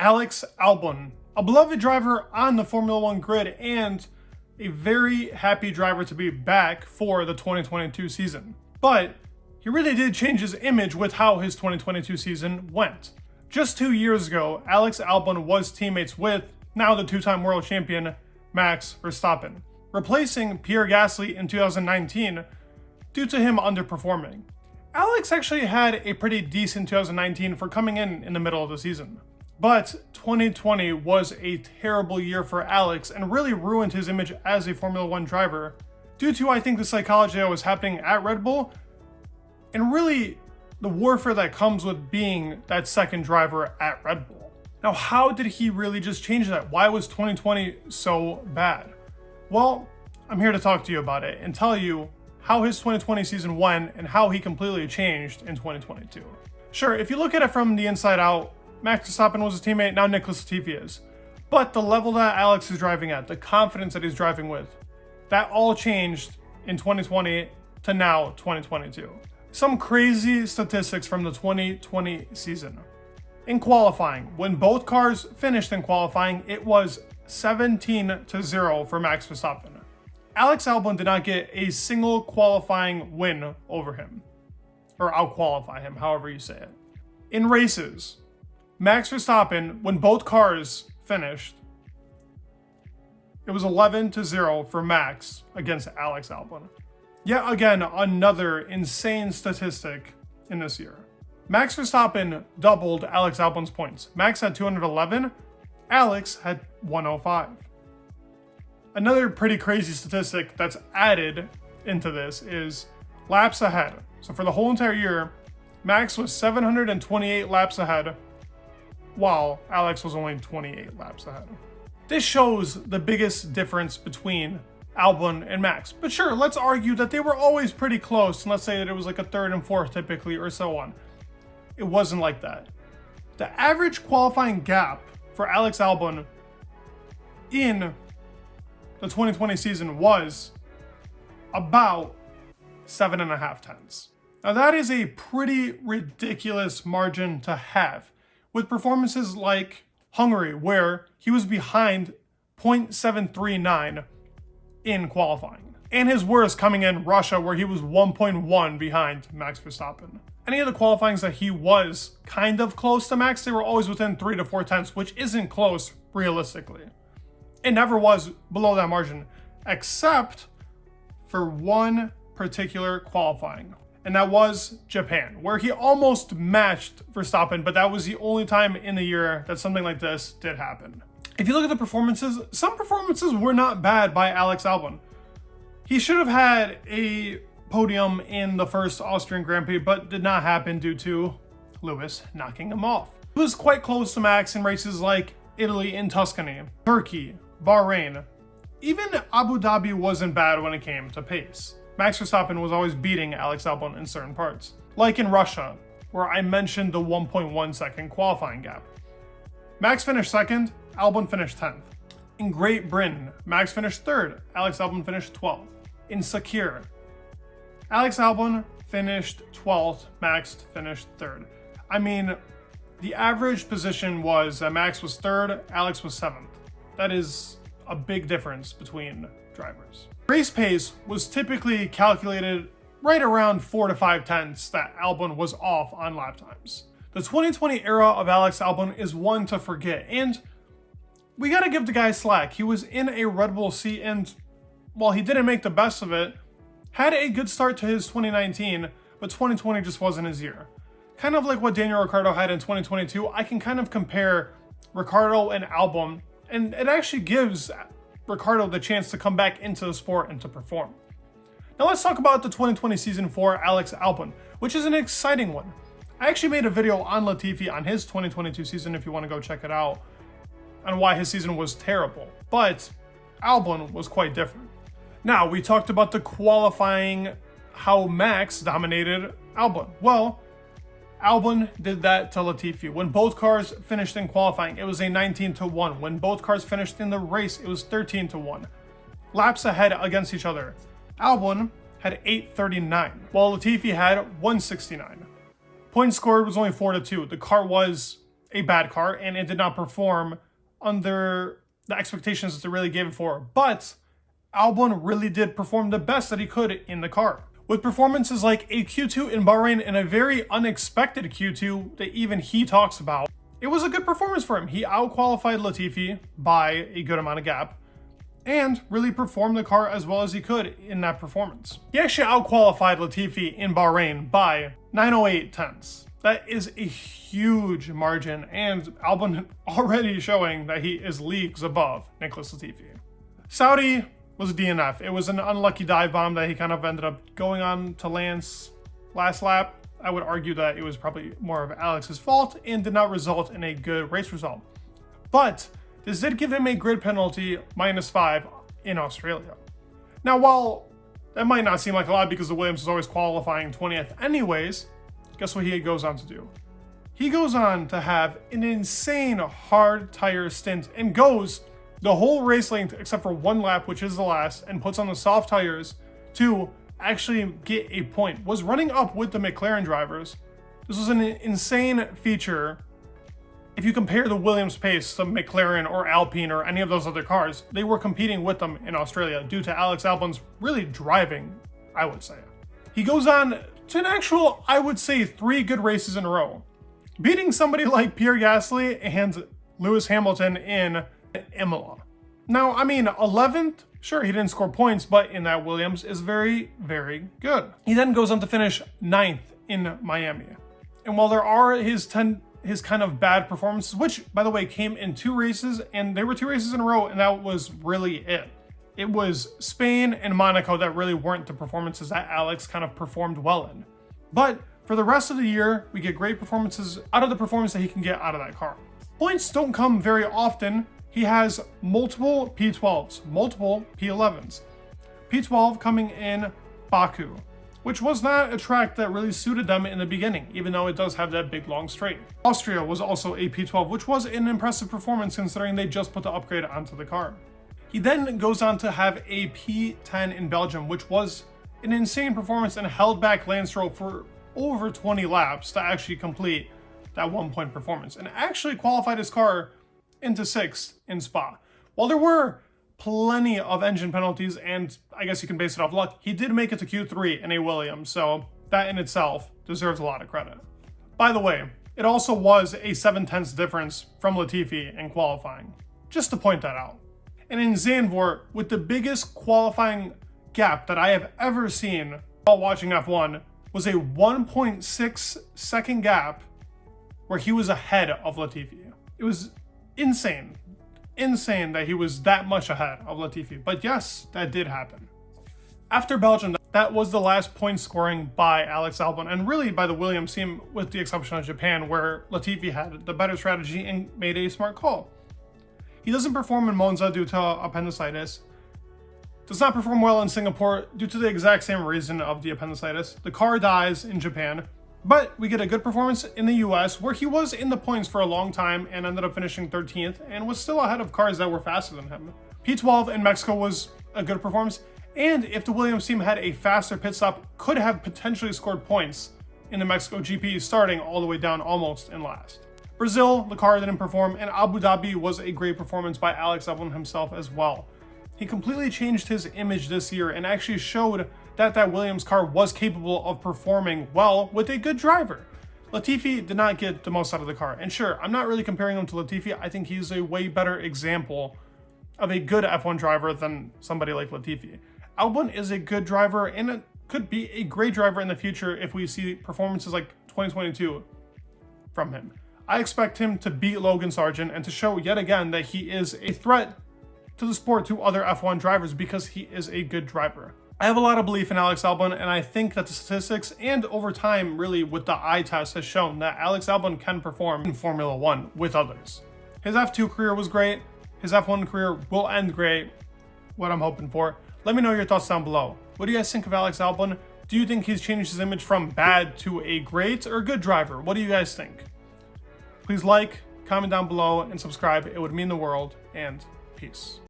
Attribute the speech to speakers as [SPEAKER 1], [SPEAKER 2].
[SPEAKER 1] Alex Albon, a beloved driver on the Formula One grid and a very happy driver to be back for the 2022 season. But he really did change his image with how his 2022 season went. Just 2 years ago, Alex Albon was teammates with now the two-time world champion Max Verstappen, replacing Pierre Gasly in 2019 due to him underperforming. Alex actually had a pretty decent 2019 for coming in the middle of the season. But 2020 was a terrible year for Alex and really ruined his image as a Formula One driver due to, I think, the psychology that was happening at Red Bull and really the warfare that comes with being that second driver at Red Bull. Now, how did he really just change that? Why was 2020 so bad? Well, I'm here to talk to you about it and tell you how his 2020 season went and how he completely changed in 2022. Sure, if you look at it from the inside out, Max Verstappen was his teammate, now Nicholas Latifi is. But the level that Alex is driving at, the confidence that he's driving with, that all changed in 2020 to now 2022. Some crazy statistics from the 2020 season. In qualifying, when both cars finished in qualifying, it was 17-0 for Max Verstappen. Alex Albon did not get a single qualifying win over him, or out-qualify him, however you say it. In races, Max Verstappen, when both cars finished, it was 11-0 for Max against Alex Albon. Yet again, another insane statistic in this year. Max Verstappen doubled Alex Albon's points. Max had 211, Alex had 105. Another pretty crazy statistic that's added into this is laps ahead. So for the whole entire year, Max was 728 laps ahead, while Alex was only 28 laps ahead. This shows the biggest difference between Albon and Max. But sure, let's argue that they were always pretty close, and let's say that it was like a third and fourth typically, or so on. It wasn't like that. The average qualifying gap for Alex Albon in the 2020 season was about 7.5 tenths. Now that is a pretty ridiculous margin to have, with performances like Hungary, where he was behind 0.739 in qualifying, and his worst coming in Russia, where he was 1.1 behind Max Verstappen. Any of the qualifyings that he was kind of close to Max, they were always within 3 to 4 tenths, which isn't close realistically. It never was below that margin, except for one particular qualifying, and that was Japan, where he almost matched Verstappen, but that was the only time in the year that something like this did happen. If you look at the performances, some performances were not bad by Alex Albon. He should have had a podium in the first Austrian Grand Prix, but did not happen due to Lewis knocking him off. He was quite close to Max in races like Italy and Tuscany, Turkey, Bahrain. Even Abu Dhabi wasn't bad when it came to pace. Max Verstappen was always beating Alex Albon in certain parts, like in Russia, where I mentioned the 1.1 second qualifying gap. Max finished second, Albon finished 10th. In Great Britain, Max finished third, Alex Albon finished 12th. In Sakir, Alex Albon finished 12th, Max finished third. I mean, the average position was that Max was third, Alex was 7th. That is a big difference between drivers. Race pace was typically calculated right around 4 to 5 tenths that Albon was off on lap times. The 2020 era of Alex Albon is one to forget, and we gotta give the guy slack. He was in a Red Bull seat, and while he didn't make the best of it, had a good start to his 2019, but 2020 just wasn't his year. Kind of like what Daniel Ricciardo had in 2022, I can kind of compare Ricciardo and Albon, and it actually gives Ricciardo the chance to come back into the sport and to perform. Now let's talk about the 2020 season for Alex Albon, which is an exciting one. I actually made a video on Latifi on his 2022 season if you want to go check it out, on why his season was terrible, but Albon was quite different. Now, we talked about the qualifying, how Max dominated Albon. Well, Albon did that to Latifi. When both cars finished in qualifying, it was a 19-1. When both cars finished in the race, it was 13-1. Laps ahead against each other. Albon had 839, while Latifi had 169. Points scored was only 4-2. The car was a bad car and it did not perform under the expectations that they really gave it for. But Albon really did perform the best that he could in the car. With performances like a Q2 in Bahrain and a very unexpected Q2 that even he talks about, it was a good performance for him. He out-qualified Latifi by a good amount of gap and really performed the car as well as he could in that performance. He actually out-qualified Latifi in Bahrain by 908 tenths. That is a huge margin, and Albon already showing that he is leagues above Nicholas Latifi. Saudi was a DNF. It was an unlucky dive bomb that he kind of ended up going on to Lance last lap. I would argue that it was probably more of Alex's fault and did not result in a good race result. But this did give him a grid penalty -5 in Australia. Now, while that might not seem like a lot because the Williams is always qualifying 20th anyways, guess what he goes on to do? He goes on to have an insane hard tire stint and goes the whole race length except for one lap, which is the last, and puts on the soft tires to actually get a point. Was running up with the McLaren drivers. This was an insane feature. If you compare the Williams pace to McLaren or Alpine or any of those other cars, they were competing with them in Australia due to Alex Albon's really driving, I would say. He goes on to an actual, I would say, 3 good races in a row, beating somebody like Pierre Gasly and Lewis Hamilton in Imola. Now, I mean, 11th, sure, he didn't score points, but in that Williams is very, very good. He then goes on to finish 9th in Miami. And while there are his kind of bad performances, which, by the way, came in 2 races, and they were 2 races in a row, and that was really it. It was Spain and Monaco that really weren't the performances that Alex kind of performed well in. But for the rest of the year, we get great performances out of the performance that he can get out of that car. Points don't come very often. He has multiple P12s, multiple P11s. P12 coming in Baku, which was not a track that really suited them in the beginning, even though it does have that big long straight. Austria was also a P12, which was an impressive performance considering they just put the upgrade onto the car. He then goes on to have a P10 in Belgium, which was an insane performance and held back Lance Stroll for over 20 laps to actually complete that 1-point performance, and actually qualified his car into 6th in Spa. While there were plenty of engine penalties, and I guess you can base it off luck, he did make it to Q3 in a Williams, so that in itself deserves a lot of credit. By the way, it also was a 7/10 difference from Latifi in qualifying, just to point that out. And in Zandvoort, with the biggest qualifying gap that I have ever seen while watching F1, was a 1.6 second gap where he was ahead of Latifi. It was insane that he was that much ahead of Latifi. But yes, that did happen. After Belgium, that was the last point scoring by Alex Albon, and really by the Williams team, with the exception of Japan, where Latifi had the better strategy and made a smart call. He doesn't perform in Monza due to appendicitis. Does not perform well in Singapore due to the exact same reason of the appendicitis. The car dies in Japan. But we get a good performance in the US, where he was in the points for a long time and ended up finishing 13th and was still ahead of cars that were faster than him. P12 in Mexico was a good performance, and if the Williams team had a faster pit stop, could have potentially scored points in the Mexico GP, starting all the way down almost in last. Brazil, the car didn't perform, and Abu Dhabi was a great performance by Alex Albon himself as well. He completely changed his image this year and actually showed that Williams car was capable of performing well with a good driver. Latifi did not get the most out of the car. And sure, I'm not really comparing him to Latifi. I think he's a way better example of a good F1 driver than somebody like Latifi. Albon is a good driver and it could be a great driver in the future if we see performances like 2022 from him. I expect him to beat Logan Sargent and to show yet again that he is a threat to the sport to other F1 drivers because he is a good driver. I have a lot of belief in Alex Albon, and I think that the statistics and over time, really with the eye test, has shown that Alex Albon can perform in Formula 1 with others. His F2 career was great. His F1 career will end great. What I'm hoping for. Let me know your thoughts down below. What do you guys think of Alex Albon? Do you think he's changed his image from bad to a great or good driver? What do you guys think? Please like, comment down below, and subscribe. It would mean the world, and peace.